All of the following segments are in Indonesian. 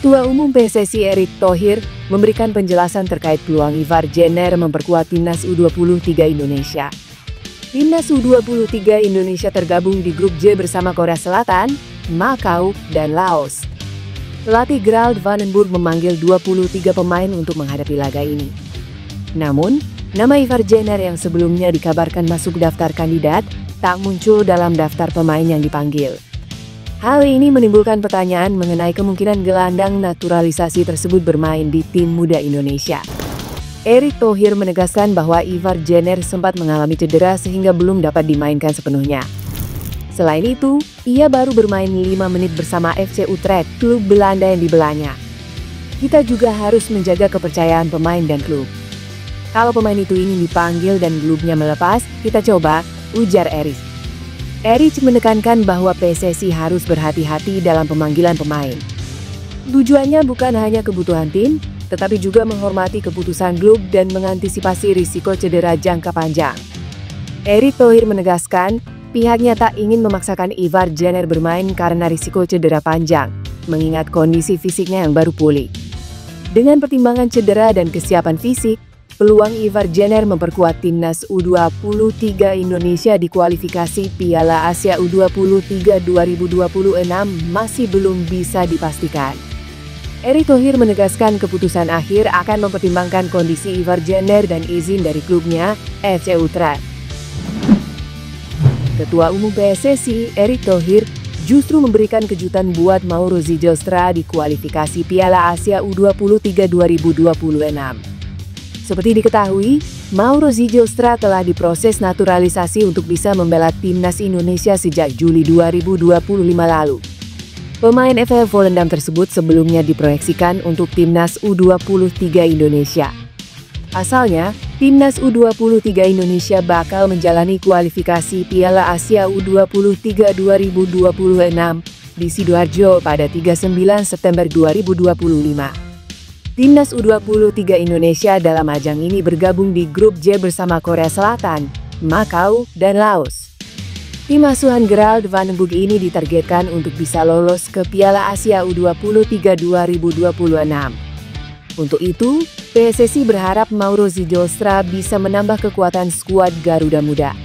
Ketua Umum PSSI Erick Thohir memberikan penjelasan terkait peluang Ivar Jenner memperkuat Timnas U23 Indonesia. Timnas U23 Indonesia tergabung di grup J bersama Korea Selatan, Makau, dan Laos. Pelatih Gerald van den Burg memanggil 23 pemain untuk menghadapi laga ini. Namun, nama Ivar Jenner yang sebelumnya dikabarkan masuk daftar kandidat tak muncul dalam daftar pemain yang dipanggil. Hal ini menimbulkan pertanyaan mengenai kemungkinan gelandang naturalisasi tersebut bermain di tim muda Indonesia. Erick Thohir menegaskan bahwa Ivar Jenner sempat mengalami cedera sehingga belum dapat dimainkan sepenuhnya. Selain itu, ia baru bermain 5 menit bersama FC Utrecht, klub Belanda yang dibelanya. Kita juga harus menjaga kepercayaan pemain dan klub. Kalau pemain itu ingin dipanggil dan klubnya melepas, kita coba, ujar Erick. Erick menekankan bahwa PSSI harus berhati-hati dalam pemanggilan pemain. Tujuannya bukan hanya kebutuhan tim, tetapi juga menghormati keputusan klub dan mengantisipasi risiko cedera jangka panjang. Erick Thohir menegaskan, pihaknya tak ingin memaksakan Ivar Jenner bermain karena risiko cedera panjang, mengingat kondisi fisiknya yang baru pulih. Dengan pertimbangan cedera dan kesiapan fisik, peluang Ivar Jenner memperkuat Timnas U23 Indonesia di kualifikasi Piala Asia U23 2026 masih belum bisa dipastikan. Erick Thohir menegaskan keputusan akhir akan mempertimbangkan kondisi Ivar Jenner dan izin dari klubnya, FC Utrecht. Ketua Umum PSSI, Erick Thohir, justru memberikan kejutan buat Mauro Zijlstra di kualifikasi Piala Asia U23 2026. Seperti diketahui, Mauro Zijlstra telah diproses naturalisasi untuk bisa membela Timnas Indonesia sejak Juli 2025 lalu. Pemain FF Volendam tersebut sebelumnya diproyeksikan untuk Timnas U23 Indonesia. Asalnya, Timnas U23 Indonesia bakal menjalani kualifikasi Piala Asia U23 2026 di Sidoarjo pada 39 September 2025. Timnas U23 Indonesia dalam ajang ini bergabung di grup J bersama Korea Selatan, Makau, dan Laos. Tim asuhan Gerald van den Burg ini ditargetkan untuk bisa lolos ke Piala Asia U23 2026. Untuk itu, PSSI berharap Mauro Zijlstra bisa menambah kekuatan skuad Garuda Muda.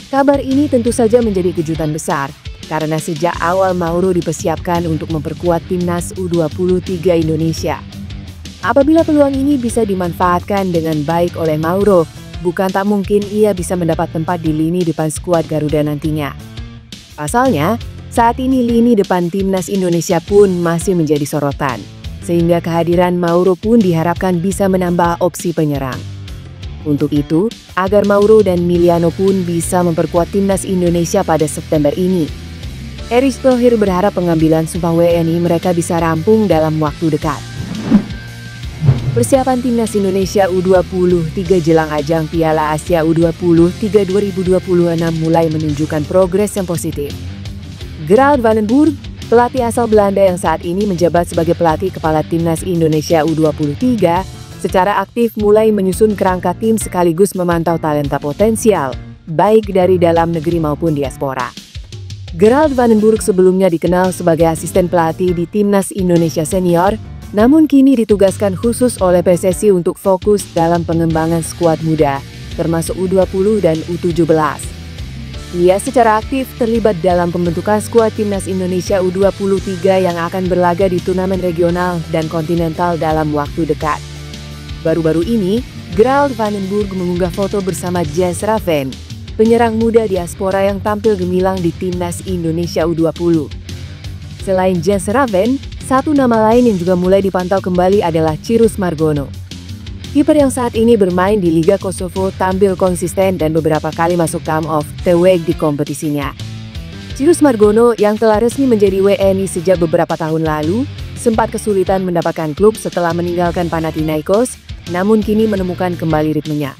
Kabar ini tentu saja menjadi kejutan besar, karena sejak awal Mauro dipersiapkan untuk memperkuat Timnas U23 Indonesia. Apabila peluang ini bisa dimanfaatkan dengan baik oleh Mauro, bukan tak mungkin ia bisa mendapat tempat di lini depan skuad Garuda nantinya. Pasalnya, saat ini lini depan Timnas Indonesia pun masih menjadi sorotan, sehingga kehadiran Mauro pun diharapkan bisa menambah opsi penyerang. Untuk itu, agar Mauro dan Miliano pun bisa memperkuat Timnas Indonesia pada September ini, Erick Thohir berharap pengambilan sumpah WNI mereka bisa rampung dalam waktu dekat. Persiapan Timnas Indonesia U23 jelang ajang Piala Asia U23 2026 mulai menunjukkan progres yang positif. Gerald van den Burg, pelatih asal Belanda yang saat ini menjabat sebagai pelatih kepala Timnas Indonesia U23, secara aktif mulai menyusun kerangka tim sekaligus memantau talenta potensial, baik dari dalam negeri maupun diaspora. Gerald van den Burg sebelumnya dikenal sebagai asisten pelatih di Timnas Indonesia Senior, namun kini ditugaskan khusus oleh PSSI untuk fokus dalam pengembangan skuad muda, termasuk U20 dan U17. Ia secara aktif terlibat dalam pembentukan skuad Timnas Indonesia U23 yang akan berlaga di turnamen regional dan kontinental dalam waktu dekat. Baru-baru ini, Gerald van den Burg mengunggah foto bersama Jens Raven, penyerang muda diaspora yang tampil gemilang di Timnas Indonesia U20. Selain Jens Raven, satu nama lain yang juga mulai dipantau kembali adalah Cyrus Margono. Kiper yang saat ini bermain di Liga Kosovo tampil konsisten dan beberapa kali masuk Team of the Week di kompetisinya. Cyrus Margono yang telah resmi menjadi WNI sejak beberapa tahun lalu, sempat kesulitan mendapatkan klub setelah meninggalkan Panathinaikos, namun kini menemukan kembali ritmenya.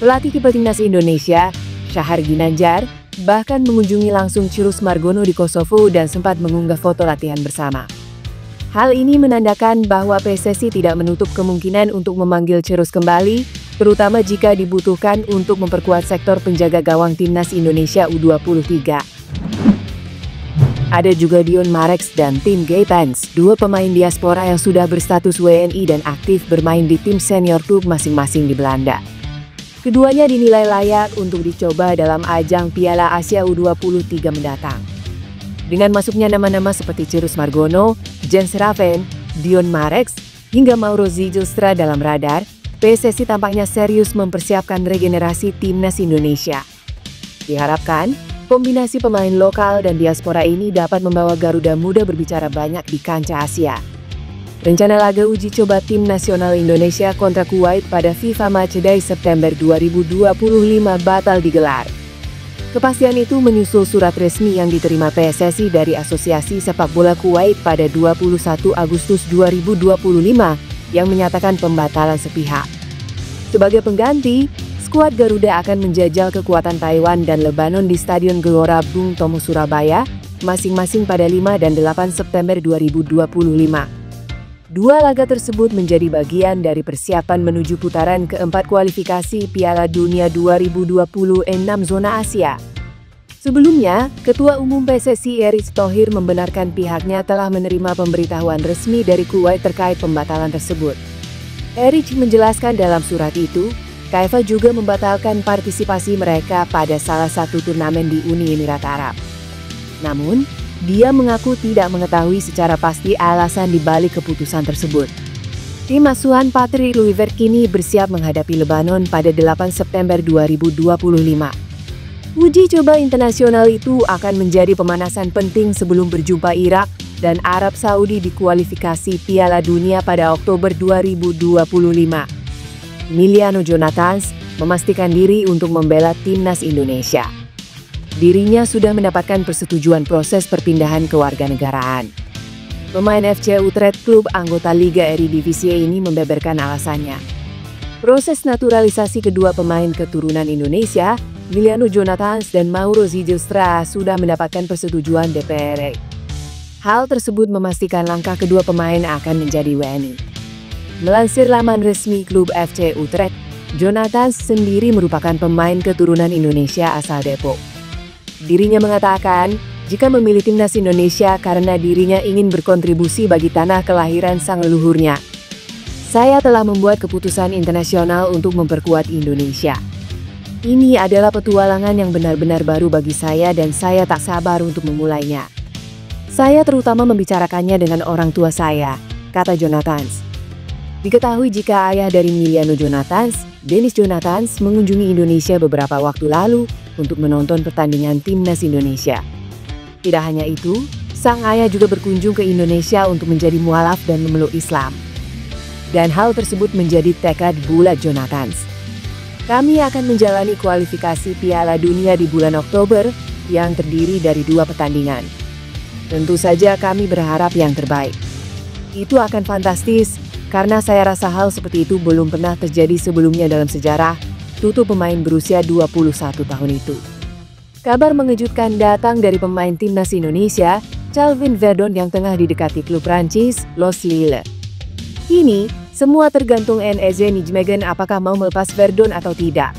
Pelatih kiper Timnas Indonesia, Shahar Ginanjar, bahkan mengunjungi langsung Cyrus Margono di Kosovo dan sempat mengunggah foto latihan bersama. Hal ini menandakan bahwa PSSI tidak menutup kemungkinan untuk memanggil Cyrus kembali, terutama jika dibutuhkan untuk memperkuat sektor penjaga gawang Timnas Indonesia U23. Ada juga Dion Marex dan Tim Gaypens, dua pemain diaspora yang sudah berstatus WNI dan aktif bermain di tim senior klub masing-masing di Belanda. Keduanya dinilai layak untuk dicoba dalam ajang Piala Asia U23 mendatang. Dengan masuknya nama-nama seperti Cirus Margono, Jens Raven, Dion Marex, hingga Mauro Zijlstra dalam radar, PSSI tampaknya serius mempersiapkan regenerasi timnas Indonesia. Diharapkan, kombinasi pemain lokal dan diaspora ini dapat membawa Garuda Muda berbicara banyak di kancah Asia. Rencana laga uji coba tim nasional Indonesia kontra Kuwait pada FIFA Matchday September 2025 batal digelar. Kepastian itu menyusul surat resmi yang diterima PSSI dari Asosiasi Sepak Bola Kuwait pada 21 Agustus 2025 yang menyatakan pembatalan sepihak. Sebagai pengganti, skuad Garuda akan menjajal kekuatan Taiwan dan Lebanon di Stadion Gelora Bung Tomo Surabaya, masing-masing pada 5 dan 8 September 2025. Dua laga tersebut menjadi bagian dari persiapan menuju putaran keempat kualifikasi Piala Dunia 2026 zona Asia. Sebelumnya, Ketua Umum PSSI Erick Thohir membenarkan pihaknya telah menerima pemberitahuan resmi dari Kuwait terkait pembatalan tersebut. Erick menjelaskan dalam surat itu, KFA juga membatalkan partisipasi mereka pada salah satu turnamen di Uni Emirat Arab. Namun, dia mengaku tidak mengetahui secara pasti alasan dibalik keputusan tersebut. Tim asuhan Patrick Kluivert kini bersiap menghadapi Lebanon pada 8 September 2025. Uji coba internasional itu akan menjadi pemanasan penting sebelum berjumpa Irak dan Arab Saudi di kualifikasi Piala Dunia pada Oktober 2025. Emiliano Jonathans memastikan diri untuk membela timnas Indonesia. Dirinya sudah mendapatkan persetujuan proses perpindahan kewarganegaraan. Pemain FC Utrecht, klub anggota Liga Eredivisie ini membeberkan alasannya. Proses naturalisasi kedua pemain keturunan Indonesia, Emiliano Jonathans dan Mauro Zijlstra, sudah mendapatkan persetujuan DPR. Hal tersebut memastikan langkah kedua pemain akan menjadi WNI. Melansir laman resmi klub FC Utrecht, Jonathans sendiri merupakan pemain keturunan Indonesia asal Depok. Dirinya mengatakan, jika memilih timnas Indonesia karena dirinya ingin berkontribusi bagi tanah kelahiran sang leluhurnya. Saya telah membuat keputusan internasional untuk memperkuat Indonesia. Ini adalah petualangan yang benar-benar baru bagi saya dan saya tak sabar untuk memulainya. Saya terutama membicarakannya dengan orang tua saya, kata Jonathans. Diketahui jika ayah dari Emiliano Jonathans, Dennis Jonathans, mengunjungi Indonesia beberapa waktu lalu untuk menonton pertandingan timnas Indonesia. Tidak hanya itu, sang ayah juga berkunjung ke Indonesia untuk menjadi mualaf dan memeluk Islam. Dan hal tersebut menjadi tekad bulat Jonathans. Kami akan menjalani kualifikasi Piala Dunia di bulan Oktober yang terdiri dari 2 pertandingan. Tentu saja kami berharap yang terbaik. Itu akan fantastis. Karena saya rasa hal seperti itu belum pernah terjadi sebelumnya dalam sejarah, tutup pemain berusia 21 tahun itu. Kabar mengejutkan datang dari pemain timnas Indonesia, Calvin Verdon yang tengah didekati klub Prancis, Los Lille. Kini, semua tergantung NEC Nijmegen apakah mau melepas Verdon atau tidak.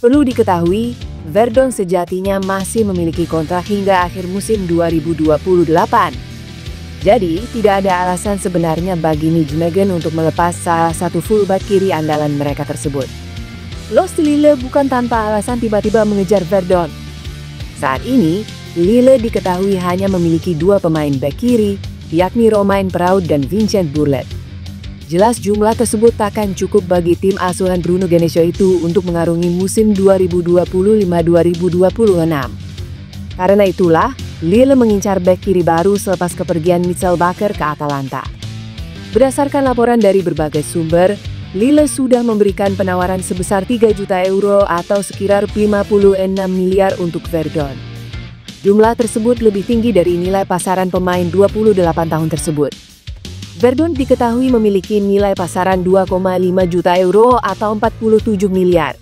Perlu diketahui, Verdon sejatinya masih memiliki kontrak hingga akhir musim 2028. Jadi, tidak ada alasan sebenarnya bagi Nijmegen untuk melepas salah satu fullback kiri andalan mereka tersebut. Los Lille bukan tanpa alasan tiba-tiba mengejar Verdon. Saat ini, Lille diketahui hanya memiliki 2 pemain bek kiri, yakni Romain Perraud dan Vincent Bourlet. Jelas jumlah tersebut takkan cukup bagi tim asuhan Bruno Genesio itu untuk mengarungi musim 2025-2026. Karena itulah, Lille mengincar bek kiri baru selepas kepergian Mitchell Bakker ke Atalanta. Berdasarkan laporan dari berbagai sumber, Lille sudah memberikan penawaran sebesar 3 juta euro atau sekitar 56 miliar untuk Verdon. Jumlah tersebut lebih tinggi dari nilai pasaran pemain 28 tahun tersebut. Verdon diketahui memiliki nilai pasaran 2,5 juta euro atau 47 miliar.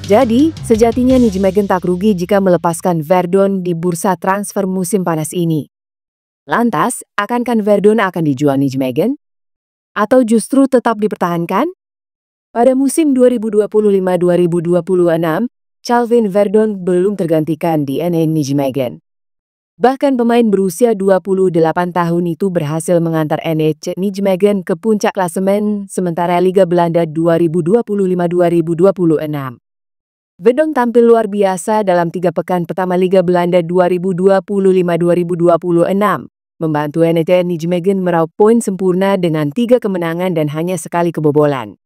Jadi, sejatinya Nijmegen tak rugi jika melepaskan Verdon di bursa transfer musim panas ini. Lantas, akankah Verdon akan dijual Nijmegen? Atau justru tetap dipertahankan? Pada musim 2025-2026, Calvin Verdon belum tergantikan di NEC Nijmegen. Bahkan pemain berusia 28 tahun itu berhasil mengantar NEC Nijmegen ke puncak klasemen sementara Liga Belanda 2025-2026. Vedong tampil luar biasa dalam 3 pekan pertama Liga Belanda 2025-2026, membantu NEC Nijmegen meraup poin sempurna dengan 3 kemenangan dan hanya sekali kebobolan.